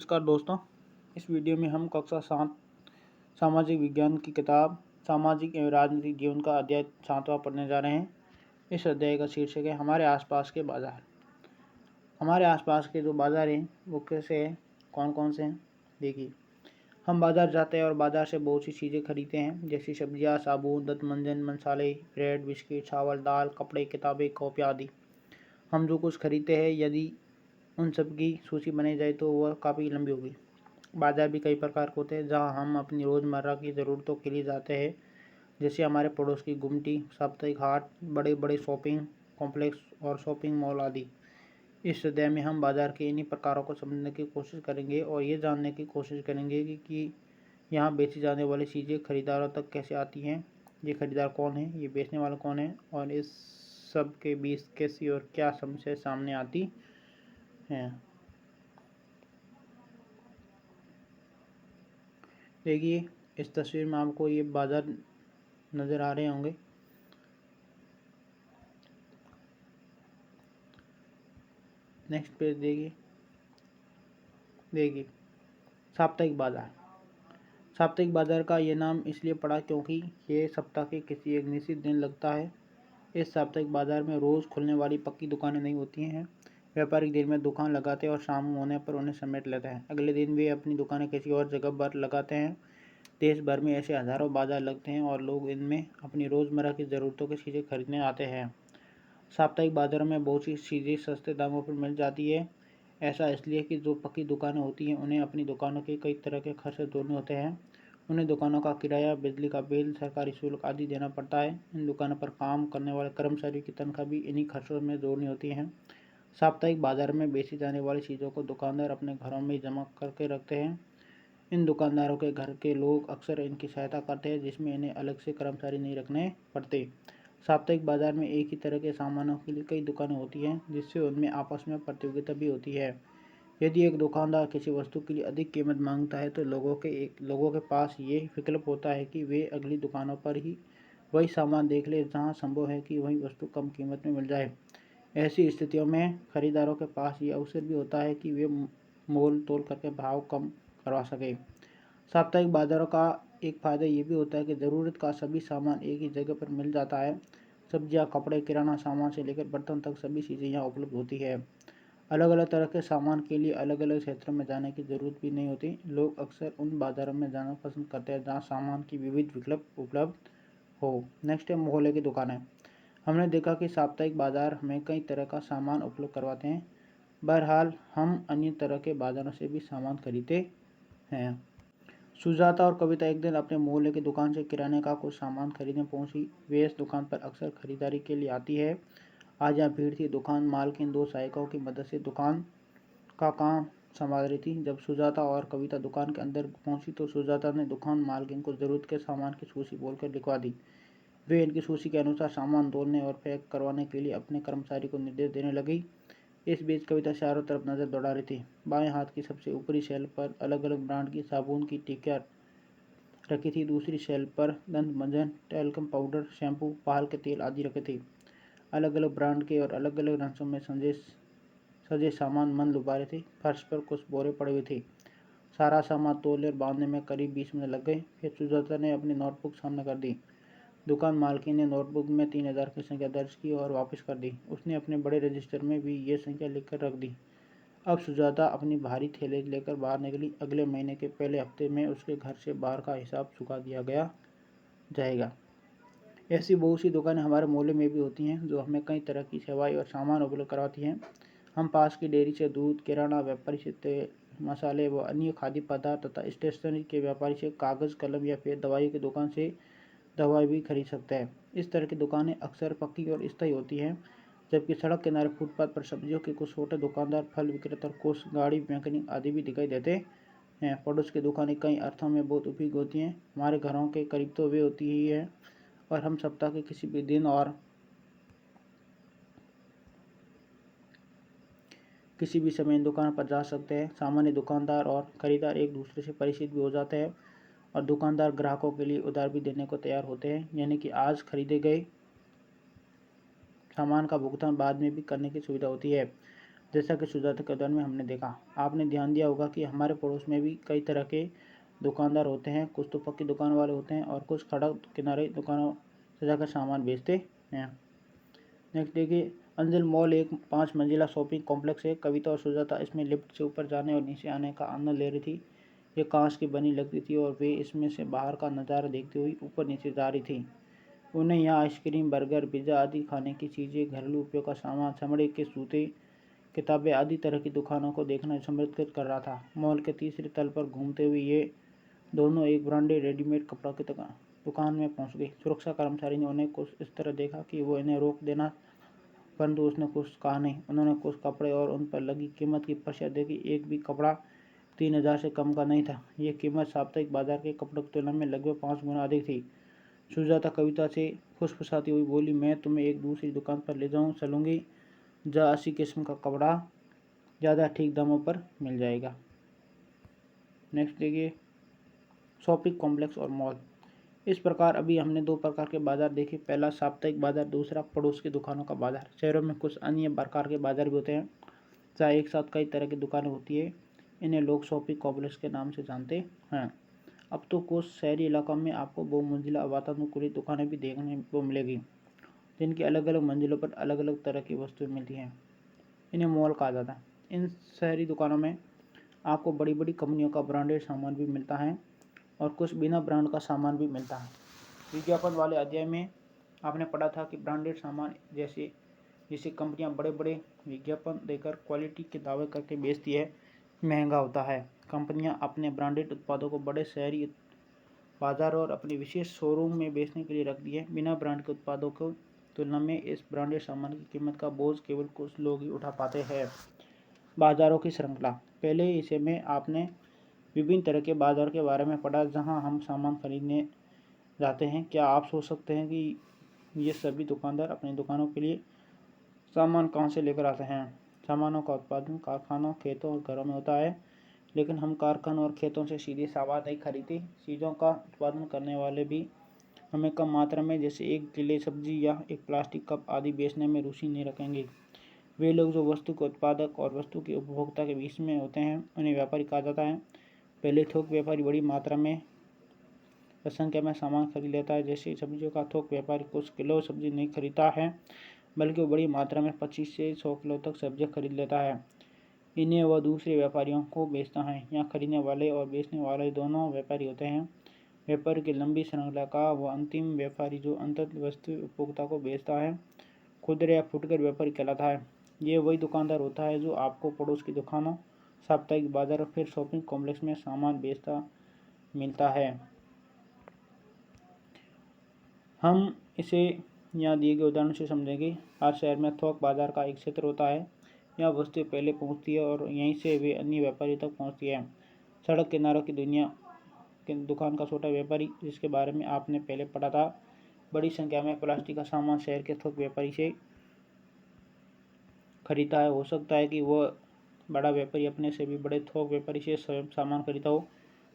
नमस्कार दोस्तों। इस वीडियो में हम कक्षा 7 सामाजिक विज्ञान की किताब सामाजिक एवं राजनीतिक जीवन का अध्याय 7वां पढ़ने जा रहे हैं। इस अध्याय का शीर्षक है हमारे आसपास के बाजार। हमारे आसपास के जो बाजार हैं वो कैसे हैं, कौन कौन से हैं। देखिए, हम बाजार जाते हैं और बाजार से बहुत सी चीज़ें खरीदते हैं, जैसे सब्जियां, साबुन, दंत-मंजन, मसाले, ब्रेड, बिस्किट, चावल, दाल, कपड़े, किताबें, कॉपी आदि। हम जो कुछ खरीदते हैं, यदि उन सब की सूची बनाई जाए तो वह काफ़ी लंबी होगी। बाजार भी कई प्रकार के होते हैं जहां हम अपनी रोज़मर्रा की ज़रूरतों के लिए जाते हैं, जैसे हमारे पड़ोस की गुमटी, साप्ताहिक हाट, बड़े बड़े शॉपिंग कॉम्प्लेक्स और शॉपिंग मॉल आदि। इस अध्याय में हम बाजार के इन्हीं प्रकारों को समझने की कोशिश करेंगे और ये जानने की कोशिश करेंगे कि यहाँ बेची जाने वाली चीज़ें खरीदारों तक कैसे आती हैं, ये खरीदार कौन है, ये बेचने वाला कौन है और इस सब के बीच कैसी और क्या समस्या सामने आती हैं। देखिए, इस तस्वीर में आपको ये बाजार नज़र आ रहे होंगे। नेक्स्ट पेज देखिए साप्ताहिक बाजार। साप्ताहिक बाजार का ये नाम इसलिए पड़ा क्योंकि ये सप्ताह के किसी एक निश्चित दिन लगता है। इस साप्ताहिक बाजार में रोज़ खुलने वाली पक्की दुकानें नहीं होती हैं। व्यापारी दिन में दुकान लगाते हैं और शाम होने पर उन्हें समेट लेते हैं। अगले दिन वे अपनी दुकानें किसी और जगह पर लगाते हैं। देश भर में ऐसे हज़ारों बाजार लगते हैं और लोग इनमें अपनी रोज़मर्रा की ज़रूरतों की चीज़ें खरीदने आते हैं। साप्ताहिक बाजारों में बहुत सी चीज़ें सस्ते दामों पर मिल जाती है। ऐसा इसलिए कि जो पक्की दुकानें होती हैं उन्हें अपनी दुकानों के कई तरह के खर्च जोड़ने होते हैं। उन्हें दुकानों का किराया, बिजली का बिल, सरकारी शुल्क आदि देना पड़ता है। इन दुकानों पर काम करने वाले कर्मचारियों की तनख्वाह भी इन्हीं खर्चों में जोड़नी होती है। साप्ताहिक बाजार में बेची जाने वाली चीज़ों को दुकानदार अपने घरों में जमा करके रखते हैं। इन दुकानदारों के घर के लोग अक्सर इनकी सहायता करते हैं, जिसमें इन्हें अलग से कर्मचारी नहीं रखने पड़ते। साप्ताहिक बाजार में एक ही तरह के सामानों के लिए कई दुकानें होती हैं, जिससे उनमें आपस में प्रतियोगिता भी होती है। यदि एक दुकानदार किसी वस्तु के लिए अधिक कीमत मांगता है तो लोगों के पास ये विकल्प होता है कि वे अगली दुकानों पर ही वही सामान देख ले जहां संभव है कि वही वस्तु कम कीमत में मिल जाए। ऐसी स्थितियों में खरीदारों के पास ये अवसर भी होता है कि वे मोल तोल करके भाव कम करवा सके। साप्ताहिक बाजारों का एक फ़ायदा ये भी होता है कि ज़रूरत का सभी सामान एक ही जगह पर मिल जाता है। सब्जियां, कपड़े, किराना सामान से लेकर बर्तन तक सभी चीज़ें यहाँ उपलब्ध होती है। अलग अलग तरह के सामान के लिए अलग अलग क्षेत्रों में जाने की ज़रूरत भी नहीं होती। लोग अक्सर उन बाज़ारों में जाना पसंद करते हैं जहाँ सामान की विविध विकल्प उपलब्ध हो। नेक्स्ट है मोहल्ले की दुकानें। हमने देखा कि साप्ताहिक बाज़ार हमें कई तरह का सामान उपलब्ध करवाते हैं। बहरहाल हम अन्य तरह के बाज़ारों से भी सामान खरीदते हैं। सुजाता और कविता एक दिन अपने मोहल्ले की दुकान से किराने का कुछ सामान खरीदने पहुंची। वे इस दुकान पर अक्सर खरीदारी के लिए आती है। आज यहाँ भीड़ थी। दुकान मालकिन 2 सहायकों की मदद से दुकान का काम संभाल रही थी। जब सुजाता और कविता दुकान के अंदर पहुंची तो सुजाता ने दुकान मालकिन को ज़रूरत के सामान की सूची बोलकर लिखवा दी। वे इनकी सूची के अनुसार सामान तोलने और पैक करवाने के लिए अपने कर्मचारी को निर्देश देने लगी। इस बीच कविता चारों तरफ नज़र दौड़ा रही थी। बाएं हाथ की सबसे ऊपरी शेल्फ पर अलग अलग ब्रांड की साबुन की टिकिया रखी थी। दूसरी शेल्फ पर दंत मंजन, टैल्कम पाउडर, शैम्पू, बाल के तेल आदि रखे थे। अलग अलग ब्रांड के और अलग अलग रंगों में सजे सामान मन लुभा थे। फर्श पर कुछ बोरे पड़े हुए थे। सारा सामान तोलने और बांधने में करीब 20 मिनट लग गए। फिर सुजाता ने अपनी नोटबुक सामने कर दी। दुकान मालकिन ने नोटबुक में 3000 की संख्या दर्ज की और वापस कर दी। उसने अपने बड़े रजिस्टर में भी ये संख्या लिखकर रख दी। अब सुजाता अपनी भारी थैले लेकर बाहर निकली। अगले महीने के पहले हफ्ते में उसके घर से बाहर का हिसाब चुका दिया जाएगा। ऐसी बहुत सी दुकानें हमारे मोहल्ले में भी होती हैं जो हमें कई तरह की सेवाएं और सामान उपलब्ध कराती हैं। हम पास की डेयरी से दूध, किराना व्यापारी से तेल, मसाले व अन्य खाद्य पदार्थ तथा स्टेशनरी के व्यापारी से कागज़, कलम या फिर दवाई की दुकान से दवाई भी खरीद सकते हैं। इस तरह की दुकानें अक्सर पक्की और स्थायी होती हैं, जबकि सड़क किनारे फुटपाथ पर सब्जियों के कुछ छोटे दुकानदार, फल विक्रेता, कुछ गाड़ी मैकेनिक आदि भी दिखाई देते हैं। पड़ोस की दुकानें कई अर्थों में बहुत उपयोगी होती हैं। हमारे घरों के करीब तो वे होती ही है और हम सप्ताह के किसी भी दिन और किसी भी समय इन दुकान पर जा सकते हैं। सामान्य दुकानदार और खरीदार एक दूसरे से परिचित भी हो जाते हैं और दुकानदार ग्राहकों के लिए उधार भी देने को तैयार होते हैं, यानी कि आज खरीदे गए सामान का भुगतान बाद में भी करने की सुविधा होती है। जैसा कि शुरुआत के दौर में हमने देखा। आपने ध्यान दिया होगा कि हमारे पड़ोस में भी कई तरह के दुकानदार होते हैं। कुछ तो पक्की दुकान वाले होते हैं और कुछ सड़क किनारे दुकानों सजाकर सामान बेचते हैं। नेक्स्ट देखिए, अंजल मॉल एक 5 मंजिला शॉपिंग कॉम्प्लेक्स है। कविता और सुजाता इसमें लिफ्ट से ऊपर जाने और नीचे आने का आनंद ले रही थी। ये कांच की बनी लगती थी और वे इसमें से बाहर का नज़ारा देखती हुई ऊपर नीचे जा रही थी। उन्हें यहाँ आइसक्रीम, बर्गर, पिज़्ज़ा आदि खाने की चीज़ें, घरेलू उपयोग का सामान, चमड़े के जूते, किताबें आदि तरह की दुकानों को देखना समृद्ध कर रहा था। मॉल के तीसरे तल पर घूमते हुए ये दोनों एक ब्रांडेड रेडीमेड कपड़ों की दुकान में पहुंच गई। सुरक्षा कर्मचारी ने उन्हें कुछ इस तरह देखा कि वो इन्हें रोक देना, परंतु उसने कुछ कहा नहीं। उन्होंने कुछ कपड़े और उन पर लगी कीमत की पर्चियाँ देखी। एक भी कपड़ा 3000 से कम का नहीं था। ये कीमत साप्ताहिक बाजार के कपड़ों की तुलना में लगभग 5 गुना अधिक थी। सुजाता कविता से फुसफुसाती हुई बोली, मैं तुम्हें एक दूसरी दुकान पर ले चलूँगी जहाँ 80 किस्म का कपड़ा ज़्यादा ठीक दामों पर मिल जाएगा। नेक्स्ट देखिए, शॉपिंग कॉम्प्लेक्स और मॉल। इस प्रकार अभी हमने 2 प्रकार के बाजार देखे। पहला साप्ताहिक बाजार, दूसरा पड़ोस की दुकानों का बाजार। शहरों में कुछ अन्य प्रकार के बाजार भी होते हैं जहाँ एक साथ कई तरह की दुकानें होती है। इन्हें लोग शॉपिंग कॉम्प्लेक्स के नाम से जानते हैं। अब तो कुछ शहरी इलाकों में आपको बहुमंजिला वातानुकूलित दुकानें भी देखने को मिलेगी, जिनकी अलग अलग मंजिलों पर अलग अलग तरह की वस्तुएं मिलती हैं। इन्हें मॉल कहा जाता है। इन शहरी दुकानों में आपको बड़ी बड़ी कंपनियों का ब्रांडेड सामान भी मिलता है और कुछ बिना ब्रांड का सामान भी मिलता है। विज्ञापन वाले अध्याय में आपने पढ़ा था कि ब्रांडेड सामान जैसे कंपनियां बड़े बड़े विज्ञापन देकर क्वालिटी के दावे करके बेचती है, महंगा होता है। कंपनियां अपने ब्रांडेड उत्पादों को बड़े शहरी बाजार और अपने विशेष शोरूम में बेचने के लिए रखती है। बिना ब्रांड के उत्पादों की तुलना में इस ब्रांडेड सामान की कीमत का बोझ केवल कुछ लोग ही उठा पाते हैं। बाजारों की श्रृंखला। पहले हिस्से में आपने विभिन्न तरह के बाजार के बारे में पढ़ा जहां हम सामान खरीदने जाते हैं। क्या आप सोच सकते हैं कि ये सभी दुकानदार अपनी दुकानों के लिए सामान कहाँ से लेकर आते हैं? सामानों का उत्पादन कारखानों, खेतों और घरों में होता है, लेकिन हम कारखानों और खेतों से सीधे सामान नहीं खरीदते। चीज़ों का उत्पादन करने वाले भी हमें कम मात्रा में, जैसे एक किलो सब्जी या एक प्लास्टिक कप आदि बेचने में रुचि नहीं रखेंगे। वे लोग जो वस्तु के उत्पादक और वस्तु के उपभोक्ता के बीच में होते हैं उन्हें व्यापारी कहा जाता है। पहले थोक व्यापारी बड़ी मात्रा में संख्या में सामान खरीद लेता है। जैसे सब्जियों का थोक व्यापारी कुछ किलो सब्जी नहीं खरीदता है, बल्कि वो बड़ी मात्रा में 25 से 100 किलो तक सब्जियां खरीद लेता है। इन्हें वह दूसरे व्यापारियों को बेचता है। यहाँ खरीदने वाले और बेचने वाले दोनों व्यापारी होते हैं। व्यापार की लंबी श्रृंखला का वह अंतिम व्यापारी जो अंततः वस्तु उपभोक्ता को बेचता है खुदरा या फुटकर व्यापारी कहलाता है। ये वही दुकानदार होता है जो आपको पड़ोस की दुकानों, साप्ताहिक बाजार और फिर शॉपिंग कॉम्प्लेक्स में सामान बेचता मिलता है। हम इसे यहाँ दिए गए उदाहरण से समझेंगे। हर शहर में थोक बाजार का एक क्षेत्र होता है। यहाँ वस्तुएं पहले पहुँचती है और यहीं से वे अन्य व्यापारी तक पहुँचती है। सड़क किनारों की दुनिया की दुकान का छोटा व्यापारी, जिसके बारे में आपने पहले पढ़ा था। बड़ी संख्या में प्लास्टिक का सामान शहर के थोक व्यापारी से खरीदता है। हो सकता है कि वह बड़ा व्यापारी अपने से भी बड़े थोक व्यापारी से स्वयं सामान खरीदा हो।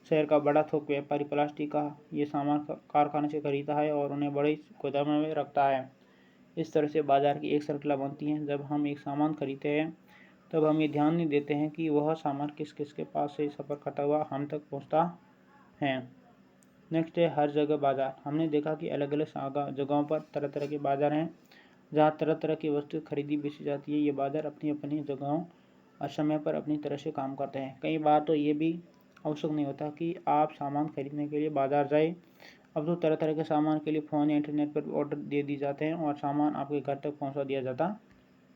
शहर का बड़ा थोक व्यापारी प्लास्टिक का ये सामान कारखाने से खरीदता है और उन्हें बड़े गोदामों में रखता है। इस तरह से बाजार की एक श्रृंखला बनती है। जब हम एक सामान खरीदते हैं तब हम ये ध्यान नहीं देते हैं कि वह सामान किस किस के पास से सफ़र करता हुआ हम तक पहुंचता है। नेक्स्ट है हर जगह बाजार। हमने देखा कि अलग अलग जगहों पर तरह तरह के बाजार हैं जहाँ तरह तरह की वस्तु खरीदी बेची जाती है। ये बाजार अपनी अपनी जगहों और समय पर अपनी तरह से काम करते हैं। कई बार तो ये भी आवश्यक नहीं होता कि आप सामान खरीदने के लिए बाजार जाए। अब तो तरह तरह के सामान के लिए फ़ोन या इंटरनेट पर ऑर्डर दे दी जाते हैं और सामान आपके घर तक पहुंचा दिया जाता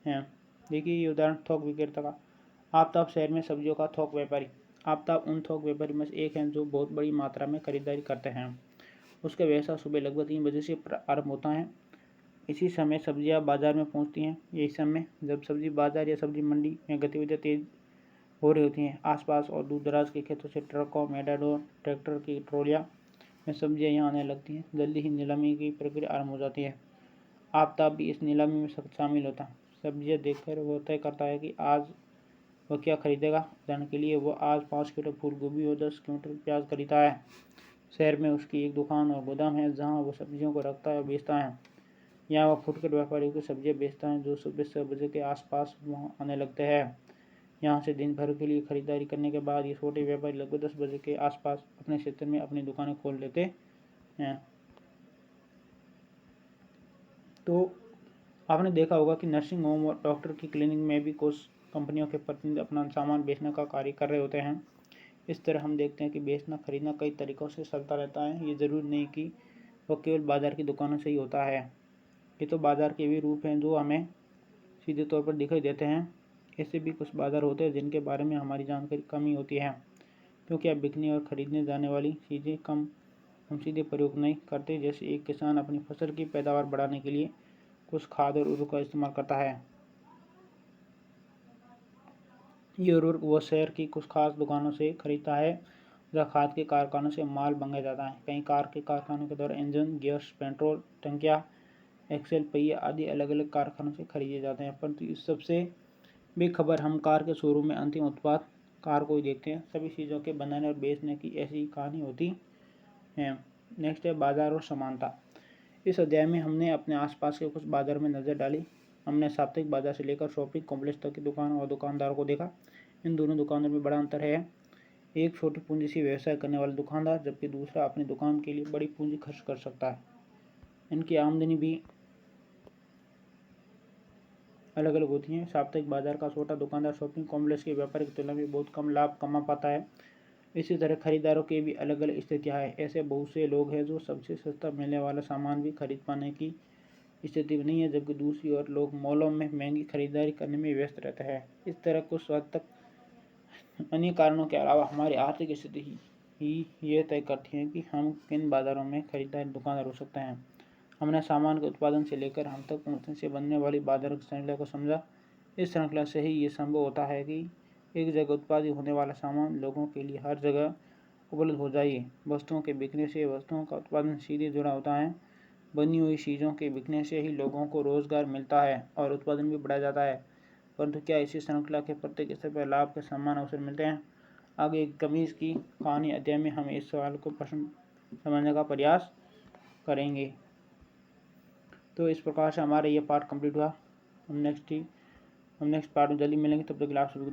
है। देखिए ये उदाहरण थोक विक्रेता का। आफ्ताब शहर में सब्जियों का थोक व्यापारी। आफ्ताब उन थोक व्यापारी में से एक हैं जो बहुत बड़ी मात्रा में खरीदारी करते हैं। उसका व्यवसाय सुबह लगभग 3 बजे से प्रारंभ होता है। इसी समय सब्जियां बाजार में पहुंचती हैं। यही समय जब सब्जी बाजार या सब्जी मंडी में गतिविधियां तेज हो रही होती हैं। आसपास और दूर दराज के खेतों से ट्रकों, मेटाडोर, ट्रैक्टर की ट्रॉलियां में सब्जियां यहाँ आने लगती हैं। जल्दी ही नीलामी की प्रक्रिया आरंभ हो जाती है। आफ्ताब भी इस नीलामी में शामिल होता है। सब्जियां देखकर वह तय करता है कि आज वह क्या खरीदेगा। उदाहरण के लिए वह आज 5 किलो फूल गोभी और 10 क्विंटल प्याज खरीदता है। शहर में उसकी एक दुकान और गोदाम है जहाँ वह सब्जियों को रखता है और बेचता है। यहाँ वह फुटकर व्यापारियों की सब्जियाँ बेचता है जो सुबह 6 बजे के आसपास वहाँ आने लगते हैं। यहाँ से दिन भर के लिए खरीदारी करने के बाद ये छोटे व्यापारी लगभग 10 बजे के आसपास अपने क्षेत्र में अपनी दुकानें खोल लेते हैं। तो आपने देखा होगा कि नर्सिंग होम और डॉक्टर की क्लिनिक में भी कुछ कंपनियों के प्रतिनिधि अपना सामान बेचने का कार्य कर रहे होते हैं। इस तरह हम देखते हैं कि बेचना खरीदना कई तरीक़ों से चलता रहता है। ये ज़रूरी नहीं कि वो केवल बाज़ार की दुकानों से ही होता है। ये तो बाज़ार के भी रूप हैं जो हमें सीधे तौर पर दिखाई देते हैं। ऐसे भी कुछ बाज़ार होते हैं जिनके बारे में हमारी जानकारी कम ही होती है, क्योंकि अब बिकने और खरीदने जाने वाली चीज़ें कम हम सीधे प्रयोग नहीं करते। जैसे एक किसान अपनी फसल की पैदावार बढ़ाने के लिए कुछ खाद और उर्वरक का इस्तेमाल करता है। ये उर्वरक वो शहर की कुछ खास दुकानों से खरीदता है जहाँ खाद के कारखानों से माल मंगाया जाता है। कहीं कार के कारखानों के द्वारा इंजन, गियर्स, पेट्रोल टंकियाँ, एक्सेल, पहिए आदि अलग अलग कारखानों से खरीदे जाते हैं। परंतु इस सबसे बेखबर हम कार के शोरूम में अंतिम उत्पाद कार को ही देखते हैं। सभी चीज़ों के बनाने और बेचने की ऐसी कहानी होती है। नेक्स्ट है बाजार और समानता। इस अध्याय में हमने अपने आसपास के कुछ बाजार में नज़र डाली। हमने साप्ताहिक बाजार से लेकर शॉपिंग कॉम्प्लेक्स तक की दुकान और दुकानदारों को देखा। इन दोनों दुकानों में बड़ा अंतर है। एक छोटी पूंजी से व्यवसाय करने वाला दुकानदार, जबकि दूसरा अपनी दुकान के लिए बड़ी पूंजी खर्च कर सकता है। इनकी आमदनी भी अलग अलग होती है। साप्ताहिक बाजार का छोटा दुकानदार शॉपिंग कॉम्प्लेक्स के व्यापारी की तुलना में बहुत कम लाभ कमा पाता है। इसी तरह खरीदारों की भी अलग अलग स्थितियाँ हैं। ऐसे बहुत से लोग हैं जो सबसे सस्ता मिलने वाला सामान भी खरीद पाने की स्थिति में नहीं है, जबकि दूसरी ओर लोग मॉलों में महंगी खरीदारी करने में व्यस्त रहते हैं। इस तरह कुछ हद तक अन्य कारणों के अलावा हमारी आर्थिक स्थिति ही ये तय करती है कि हम किन बाज़ारों में खरीदारी दुकानदार हो सकते हैं। हमने सामान के उत्पादन से लेकर हम तक पहुँचने से बनने वाली बाज़ारों की श्रृंखला को समझा। इस श्रृंखला से ही ये संभव होता है कि एक जगह उत्पादित होने वाला सामान लोगों के लिए हर जगह उपलब्ध हो जाए। वस्तुओं के बिकने से वस्तुओं का उत्पादन सीधे जुड़ा होता है। बनी हुई चीज़ों के बिकने से ही लोगों को रोज़गार मिलता है और उत्पादन भी बढ़ाया जाता है। परंतु क्या इसी श्रृंखला के प्रत्येक स्तर पर लाभ के समान अवसर मिलते हैं? आगे कमीज की कहानी अध्याय में हम इस सवाल को प्रश्न समझने का प्रयास करेंगे। तो इस प्रकार से हमारा ये पार्ट कंप्लीट हुआ। हम नेक्स्ट पार्ट में जल्दी मिलेंगे। तब तक के लिए आप सभी को